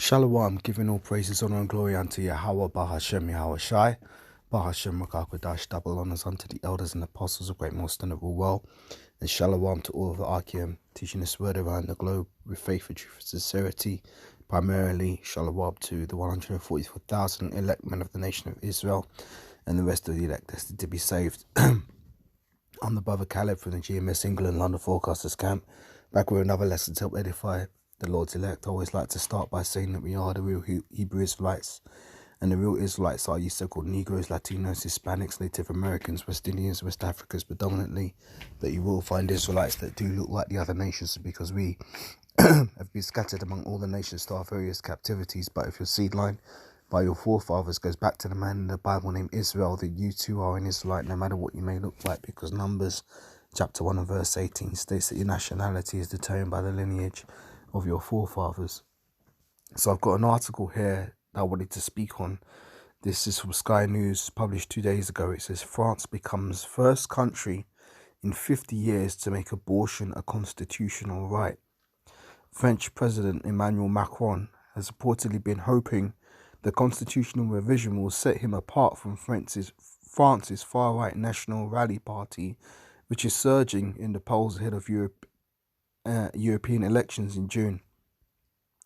Shalom, giving all praises, honor, and glory unto Yahweh, Bahashem, Yahweh Shai, Bahashem, Rakakwadash, double honors unto the elders and apostles of Great Most Honorable Well, and Shalom to all of the Archeum, teaching this word around the globe with faith, and truth, and sincerity. Primarily, Shalom to the 144,000 elect men of the nation of Israel, and the rest of the elect destined to be saved. I'm the brother Caleb from the GMS England London Forecasters Camp, back with another lesson to help edify the Lord's elect. I always like to start by saying that we are the real Hebrew Israelites, and the real Israelites are you so-called Negroes, Latinos, Hispanics, Native Americans, West Indians, West Africans predominantly, that you will find Israelites that do look like the other nations because we have been scattered among all the nations to our various captivities. But if your seed line by your forefathers goes back to the man in the Bible named Israel, that you too are an Israelite no matter what you may look like, because Numbers chapter 1 and verse 18 states that your nationality is determined by the lineage of your forefathers. So I've got an article here that I wanted to speak on. This is from Sky News, published 2 days ago. It says France becomes first country in 50 years to make abortion a constitutional right. French President Emmanuel Macron has reportedly been hoping the constitutional revision will set him apart from France's far-right National Rally Party, which is surging in the polls ahead of European elections in June.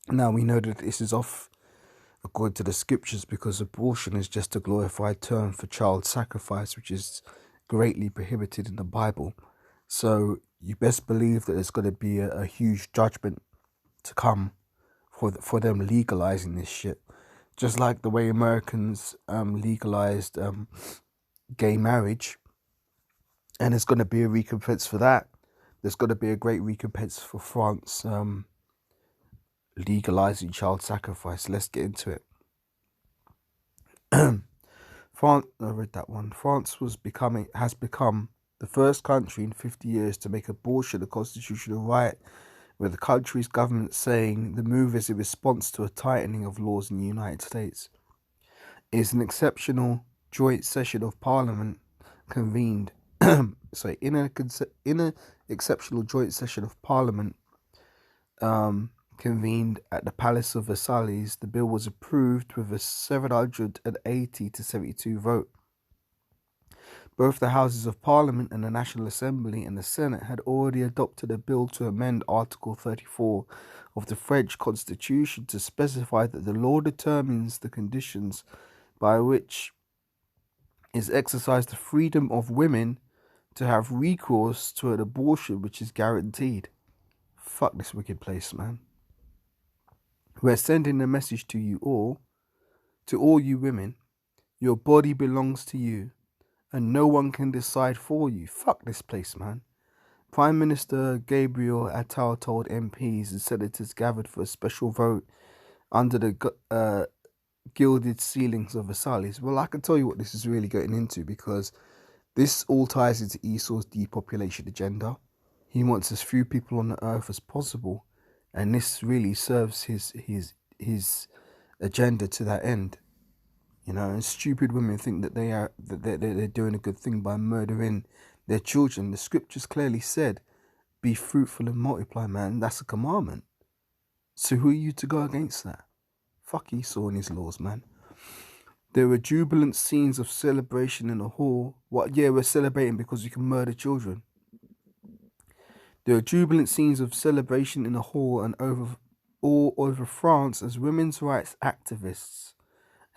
Now, we know that this is off according to the scriptures, because abortion is just a glorified term for child sacrifice, which is greatly prohibited in the Bible. So you best believe that there's going to be a huge judgment to come for them legalizing this shit. Just like the way Americans legalized gay marriage, and there's going to be a recompense for that. There's going to be a great recompense for France legalizing child sacrifice. Let's get into it. France, I read that one. France has become the first country in 50 years to make abortion a constitutional right, with the country's government saying the move is a response to a tightening of laws in the United States. It is an exceptional joint session of Parliament convened. In an exceptional joint session of Parliament convened at the Palace of Versailles, the bill was approved with a 780 to 72 vote. Both the Houses of Parliament and the National Assembly and the Senate had already adopted a bill to amend Article 34 of the French Constitution to specify that the law determines the conditions by which is exercised the freedom of women to have recourse to an abortion which is guaranteed. Fuck this wicked place, man. We're sending a message to you all, to all you women. Your body belongs to you, and no one can decide for you. Fuck this place, man. Prime Minister Gabriel Attal told MPs and senators gathered for a special vote under the gilded ceilings of Versailles. Well, I can tell you what this is really getting into, because this all ties into Esau's depopulation agenda. He wants as few people on the earth as possible, and this really serves his agenda to that end. You know, and stupid women think that they're doing a good thing by murdering their children. The scriptures clearly said, "Be fruitful and multiply," man. That's a commandment. So who are you to go against that? Fuck Esau and his laws, man. There were jubilant scenes of celebration in the hall. What? Yeah, we're celebrating because we can murder children. There were jubilant scenes of celebration in the hall and all over France as women's rights activists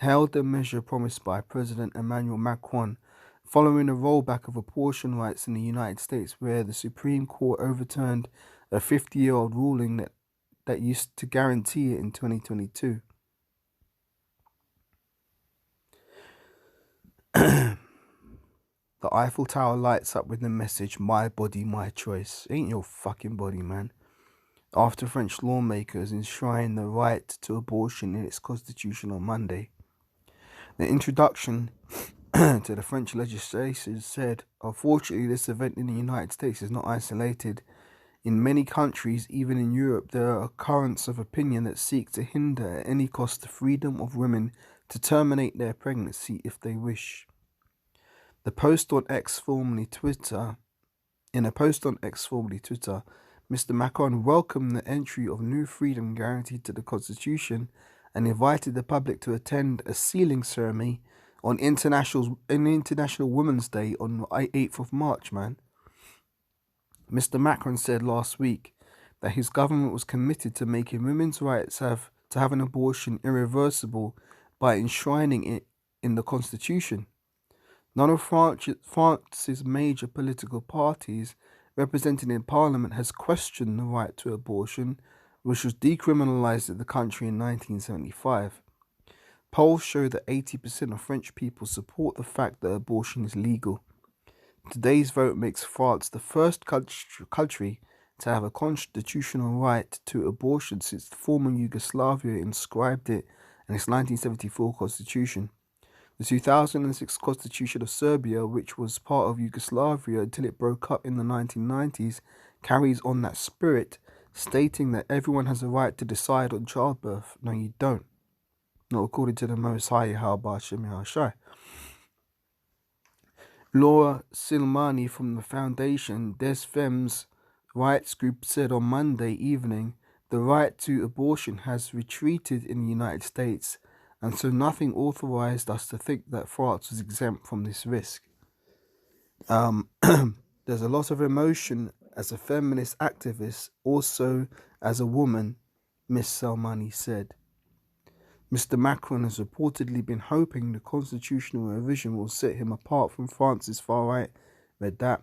hailed the measure promised by President Emmanuel Macron following a rollback of abortion rights in the United States, where the Supreme Court overturned a 50-year-old ruling that used to guarantee it in 2022. The Eiffel Tower lights up with the message, "My body, my choice." Ain't your fucking body, man. After French lawmakers enshrined the right to abortion in its constitution on Monday. The introduction to the French legislation said, unfortunately, this event in the United States is not isolated. In many countries, even in Europe, there are currents of opinion that seek to hinder at any cost the freedom of women to terminate their pregnancy if they wish. In a post on X, formerly Twitter, Mr. Macron welcomed the entry of new freedom guaranteed to the Constitution and invited the public to attend a sealing ceremony on International Women's Day on 8th of March, man. Mr. Macron said last week that his government was committed to making women's rights to have an abortion irreversible by enshrining it in the Constitution. None of France's major political parties represented in Parliament has questioned the right to abortion, which was decriminalized in the country in 1975. Polls show that 80% of French people support the fact that abortion is legal. Today's vote makes France the first country to have a constitutional right to abortion since the former Yugoslavia inscribed it in its 1974 constitution. The 2006 Constitution of Serbia, which was part of Yugoslavia until it broke up in the 1990s, carries on that spirit, stating that everyone has a right to decide on childbirth. No, you don't. Not according to the Most High, Yahweh Hashem Yahshai. Laura Silmani from the foundation Des Femmes rights group said on Monday evening the right to abortion has retreated in the United States, and so nothing authorized us to think that France was exempt from this risk. There's a lot of emotion as a feminist activist, also as a woman, Miss Salmani said. Mr. Macron has reportedly been hoping the constitutional revision will set him apart from France's far right. Read that.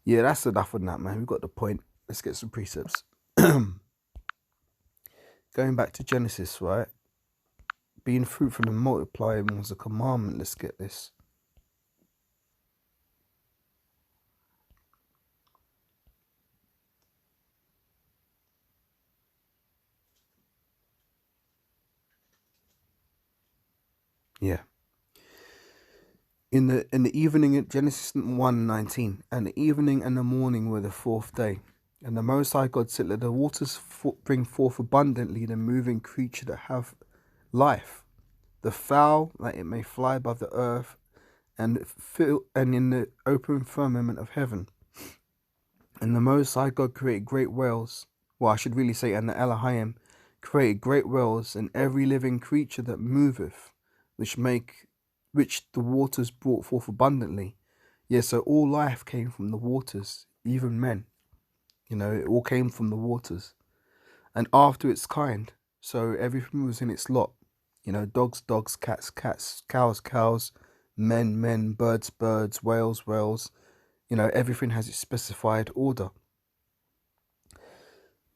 Yeah, that's enough on that, man. We got the point. Let's get some precepts. Going back to Genesis, right? Being fruitful and multiplying was a commandment. Let's get this. Yeah. In the evening at Genesis 1:19, and the evening and the morning were the fourth day. And the Most High God said, let the waters bring forth abundantly the moving creature that have life, the fowl that it may fly above the earth, and in the open firmament of heaven. And the Most High God created great whales. Well, I should really say, and the Elohim created great whales and every living creature that moveth, which the waters brought forth abundantly. Yes, so all life came from the waters, even men. You know, it all came from the waters. And after its kind, so everything was in its lot. You know, dogs, cats, cows, men, birds, whales. You know, everything has its specified order.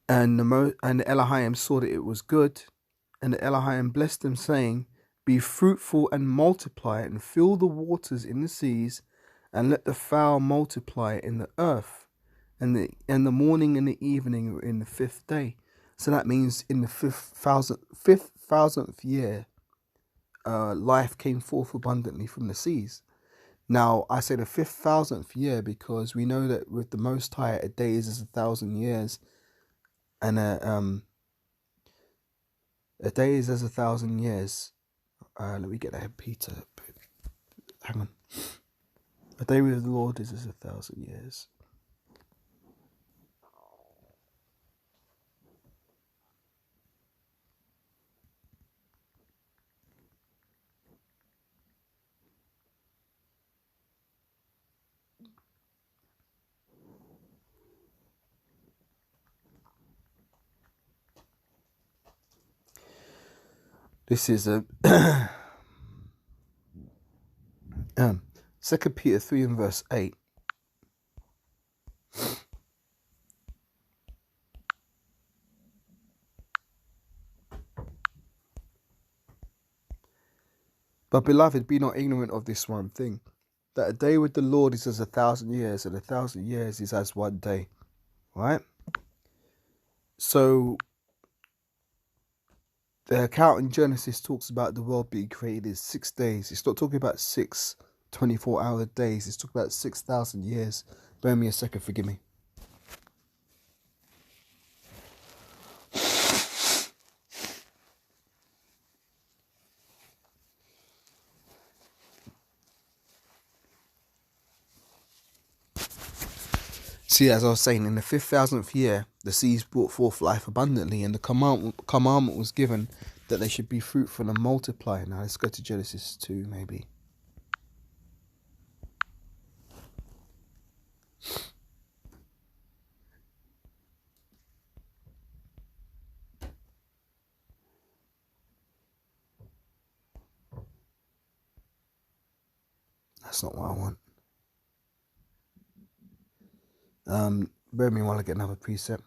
And the Elohim saw that it was good, and the Elohim blessed them, saying, be fruitful and multiply, and fill the waters in the seas, and let the fowl multiply in the earth. And the morning and the evening were in the fifth day. So that means in the 5,000th year, life came forth abundantly from the seas. Now, I say the 5,000th year because we know that with the Most High, a day is as 1,000 years, and a day is as 1,000 years. Let me get that, Peter. Hang on. A day with the Lord is as 1,000 years. This is a 2 Peter 3 and verse 8. But beloved, be not ignorant of this one thing, that a day with the Lord is as 1,000 years, and 1,000 years is as one day. Right? So the account in Genesis talks about the world being created in 6 days. It's not talking about 6 24-hour days. It's talking about 6,000 years. Bear me a second, forgive me. See, as I was saying, in the 5000th year, the seas brought forth life abundantly, and the commandment was given that they should be fruitful and multiply. Now let's go to Genesis 2, maybe. That's not what I want. Bear with me while I get another precept.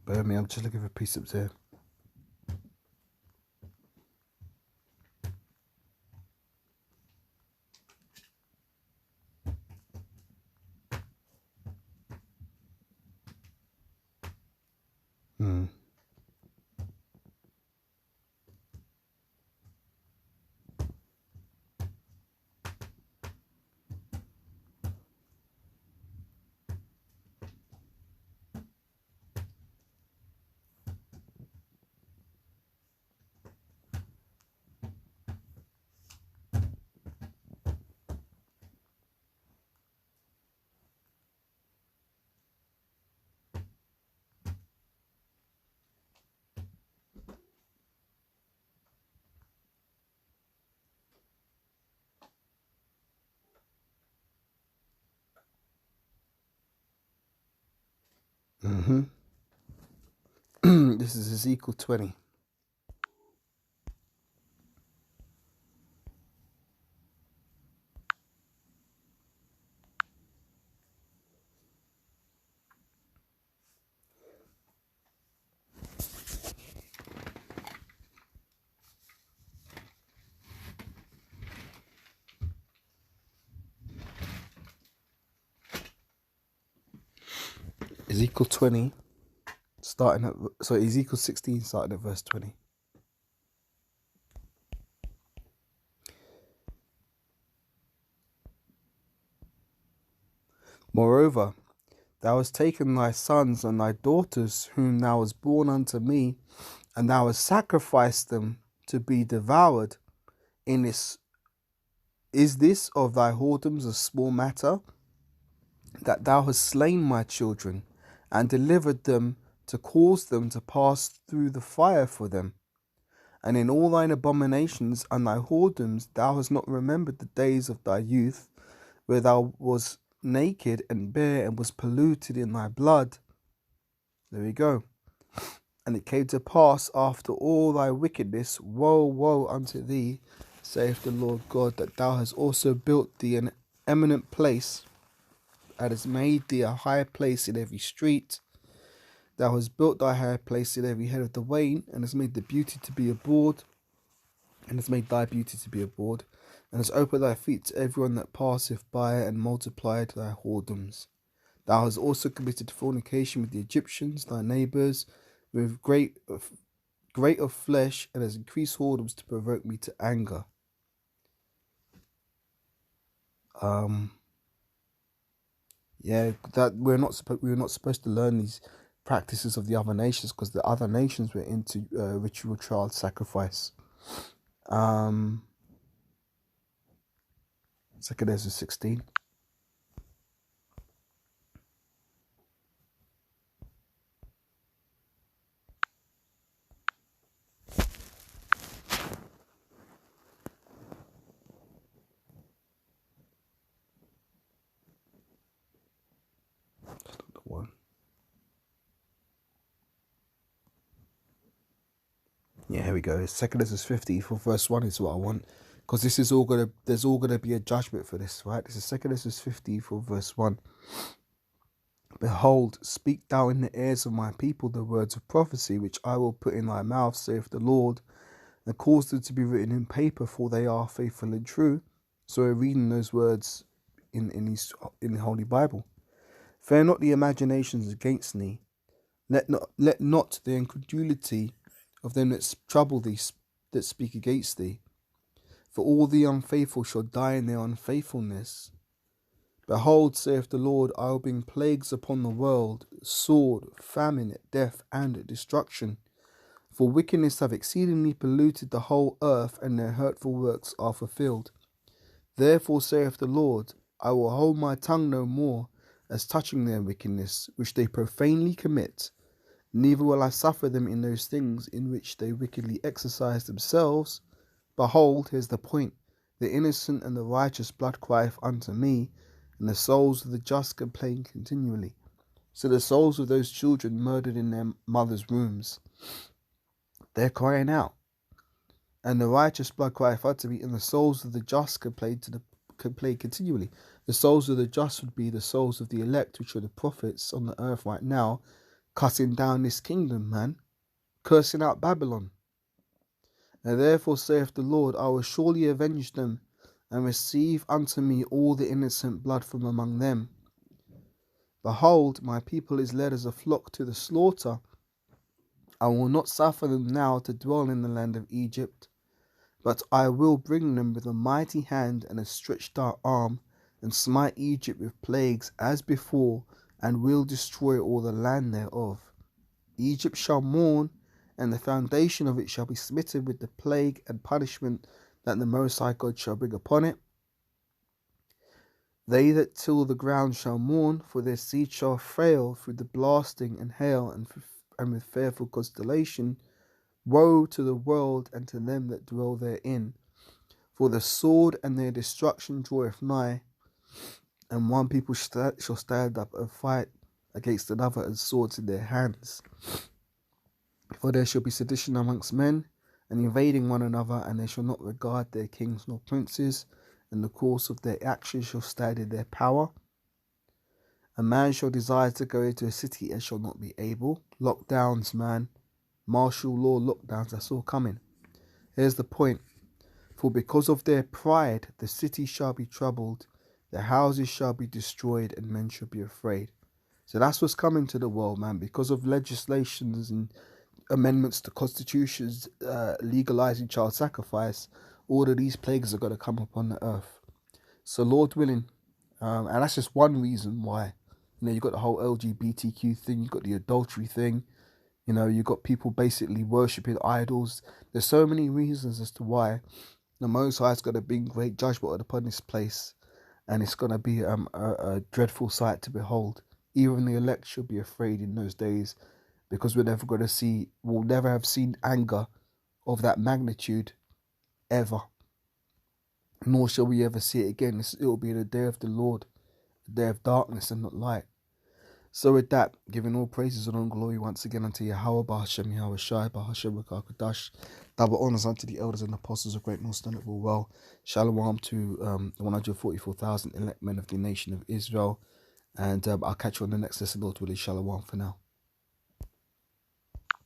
Bear with me, I'm just looking for precepts here. This is Ezekiel 20. Ezekiel 20, Ezekiel 16, starting at verse 20. Moreover, thou hast taken thy sons and thy daughters, whom thou hast born unto me, and thou hast sacrificed them to be devoured. Is this of thy whoredoms a small matter, that thou hast slain my children, and delivered them to cause them to pass through the fire for them? And in all thine abominations and thy whoredoms thou hast not remembered the days of thy youth, where thou was naked and bare, and was polluted in thy blood. There we go. And it came to pass after all thy wickedness, woe, woe unto thee, saith the Lord God, that thou hast also built thee an eminent place, and hast made thee a high place in every street. Thou hast built thy high place in every head of the way, and hast made the beauty to be abhorred, and hast made thy beauty to be abhorred, and hast opened thy feet to everyone that passeth by, and multiplied thy whoredoms. Thou hast also committed fornication with the Egyptians, thy neighbours, with great of flesh, and has increased whoredoms to provoke me to anger. That we were not supposed to learn these practices of the other nations, because the other nations were into ritual child sacrifice. 2 Ezra 16. That's not the one. Yeah, here we go. 2 Ezra 50 for verse 1 is what I want, because this is there's all gonna be a judgment for this, right? This is 2 Ezra 50 for verse 1. Behold, speak thou in the ears of my people the words of prophecy, which I will put in thy mouth, saith the Lord, and cause them to be written in paper, for they are faithful and true. So we're reading those words in the Holy Bible. Fear not the imaginations against thee. Let not the incredulity of them that trouble thee, that speak against thee. For all the unfaithful shall die in their unfaithfulness. Behold, saith the Lord, I will bring plagues upon the world, sword, famine, death, and destruction. For wickedness have exceedingly polluted the whole earth, and their hurtful works are fulfilled. Therefore saith the Lord, I will hold my tongue no more, as touching their wickedness, which they profanely commit. Neither will I suffer them in those things in which they wickedly exercise themselves. Behold, here's the point. The innocent and the righteous blood crieth unto me, and the souls of the just complain continually. So the souls of those children murdered in their mothers' wombs, they're crying out. And the righteous blood crieth unto me, and the souls of the just complain continually. The souls of the just would be the souls of the elect, which are the prophets on the earth right now, cutting down this kingdom, man, cursing out Babylon. And therefore saith the Lord, I will surely avenge them, and receive unto me all the innocent blood from among them. Behold, my people is led as a flock to the slaughter. I will not suffer them now to dwell in the land of Egypt, but I will bring them with a mighty hand and a stretched out arm, and smite Egypt with plagues as before, and will destroy all the land thereof. Egypt shall mourn, and the foundation of it shall be smitten with the plague and punishment that the Most High God shall bring upon it. They that till the ground shall mourn, for their seed shall fail through the blasting and hail, and with fearful constellation. Woe to the world and to them that dwell therein! For the sword and their destruction draweth nigh, and one people shall stand up and fight against another, and swords in their hands. For there shall be sedition amongst men, and invading one another, and they shall not regard their kings nor princes, and the course of their actions shall stand in their power. A man shall desire to go into a city and shall not be able. Lockdowns, man. Martial law lockdowns, that's all coming. Here's the point. For because of their pride, the city shall be troubled, their houses shall be destroyed, and men shall be afraid. So that's what's coming to the world, man. Because of legislations and amendments to constitutions legalizing child sacrifice, all of these plagues are going to come upon the earth. So Lord willing, and that's just one reason why. You know, you've got the whole LGBTQ thing, you've got the adultery thing, you know, you've got people basically worshipping idols. There's so many reasons as to why the Most High is going to bring great judgment upon this place, and it's going to be a dreadful sight to behold. Even the elect shall be afraid in those days, because we'll never have seen anger of that magnitude ever. Nor shall we ever see it again. It will be the day of the Lord, the day of darkness and not light. So with that, giving all praises and all glory once again unto Yahweh, Bahashem, Yahweh Shai, Bahashem, Rakakadash. Double honors unto the elders and apostles of great most honorable well. Shalom to the 144,000 elect men of the nation of Israel. And I'll catch you on the next lesson, Lord willing. Shalom for now.